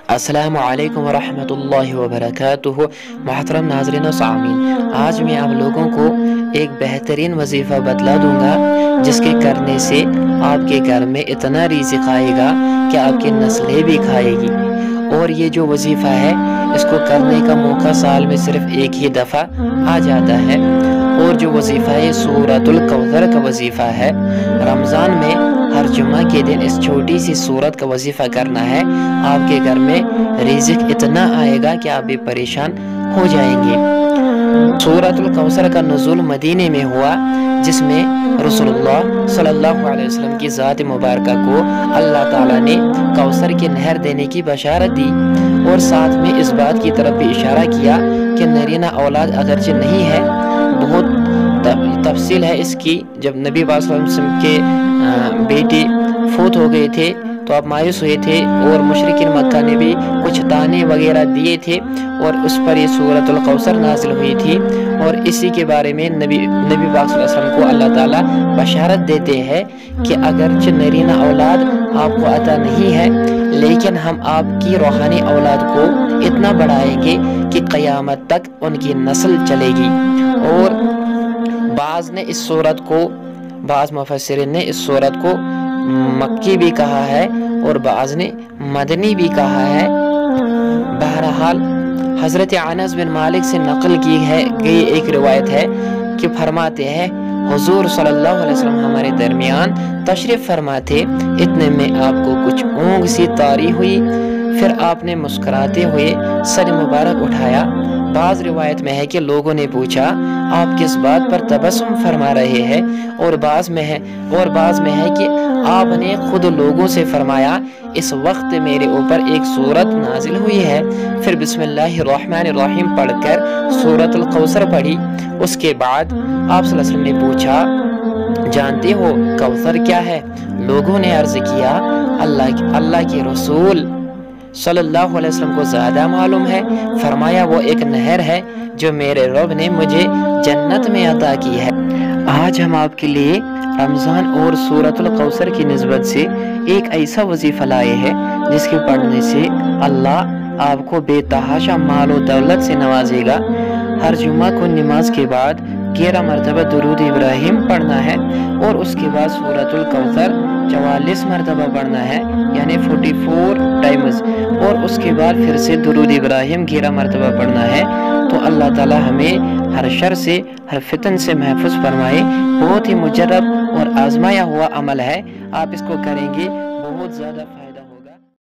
अस्सलामु अलैकुम वरहमतुल्लाहि वबरकातुहू। मोहतरम नाज़रीन व सामीन, आज मैं आप लोगों को एक बेहतरीन वजीफ़ा बतला दूंगा जिसके करने से आपके घर में इतना रिज़्क़ आएगा कि आपकी नस्लें भी खाएगी। और ये जो वजीफ़ा है इसको करने का मौका साल में सिर्फ एक ही दफ़ा आ जाता है। और जो वजीफ़ा है सूरतुल कौसर का वजीफ़ा है। रमज़ान में हर जुम्मा के दिन इस छोटी सी सूरत का वजीफ़ा करना है। आपके घर में रिज़्क़ इतना आएगा कि आप भी परेशान हो जाएंगे। सूरतुल कौसर का नुज़ूल मदीने में हुआ, जिसमें रसूलुल्लाह सल्लल्लाहु अलैहि वसल्लम की ज़ात मुबारक को अल्लाह ताला ने कौसर की नहर देने की बशारत दी। और साथ में इस बात की तरफ भी इशारा किया कि नरीना औलाद अगरचे नहीं है, बहुत तफसील है इसकी। जब नबी पाक सल्लल्लाहु अलैहि वसल्लम के बेटे फौत हो गए थे तो आप मायूस हुए थे, और मुशरिकीन मक्का ने भी कुछ ताने वगैरह दिए थे, और उस पर ये सूरतुल कौसर नाजिल हुई थी। और इसी के बारे में नबी पाक सल्लल्लाहु अलैहि वसल्लम को अल्लाह ताला बशारत देते हैं कि अगरचे नरीना औलाद आपको अता नहीं है, लेकिन हम आपकी रूहानी औलाद को इतना बढ़ाएंगे कि क़यामत तक उनकी नस्ल चलेगी। और बाज़ ने इस सूरत को, बाज़ मुफस्सिरीन ने इस सूरत को मक्की भी कहा है और बाज़ ने मदनी भी कहा है। बहरहाल हज़रत अनस बिन मालिक से नकल की गई एक रिवायत है कि फरमाते हैं हुज़ूर सल्लल्लाहु अलैहि वसल्लम हमारे दरमियान तशरीफ़ फरमाते, इतने में आपको कुछ ऊँघ सी तारी हुई, फिर आपने मुस्कुराते हुए सर मुबारक उठाया। बाज़ रिवायत में है कि लोगों ने पूछा आप किस बात पर तबस्सुम फरमा रहे हैं, और बाज़ में है कि आपने खुद लोगों से फरमाया इस वक्त मेरे ऊपर एक सूरत नाजिल हुई है। फिर बिस्मिल्लाहिर्रहमानिर्रहीम पढ़कर सूरतुल कौसर पढ़ी। उसके बाद आप सल्लल्लाहु अलैहि वसल्लम ने पूछा जानते हो कौसर क्या है? लोगों ने अर्ज़ किया अल्लाह के रसूल सल्लल्लाहु अलैहि वसल्लम को ज़्यादा मालूम है। फरमाया वो एक नहर है जो मेरे रब ने मुझे जन्नत में अता की है। आज हम आपके लिए रमज़ान और सूरतुल कौसर की निस्बत से एक ऐसा वजीफ़ा लाए हैं जिसके पढ़ने से अल्लाह आपको बेतहाशा माल और दौलत से नवाजेगा। हर जुम्मा को नमाज के बाद 11 मरतबा दुरूद इब्राहिम पढ़ना है, और उसके बाद सूरतुल कौसर 44 मरतबा पढ़ना है, यानी 44 टाइम्स। और उसके बाद फिर से दुरूद इब्राहिम 11 मरतबा पढ़ना है। तो अल्लाह ताला हमें हर शर से, हर फितन से महफूज फरमाए। बहुत ही मुजर्रब और आजमाया हुआ अमल है, आप इसको करेंगे बहुत ज़्यादा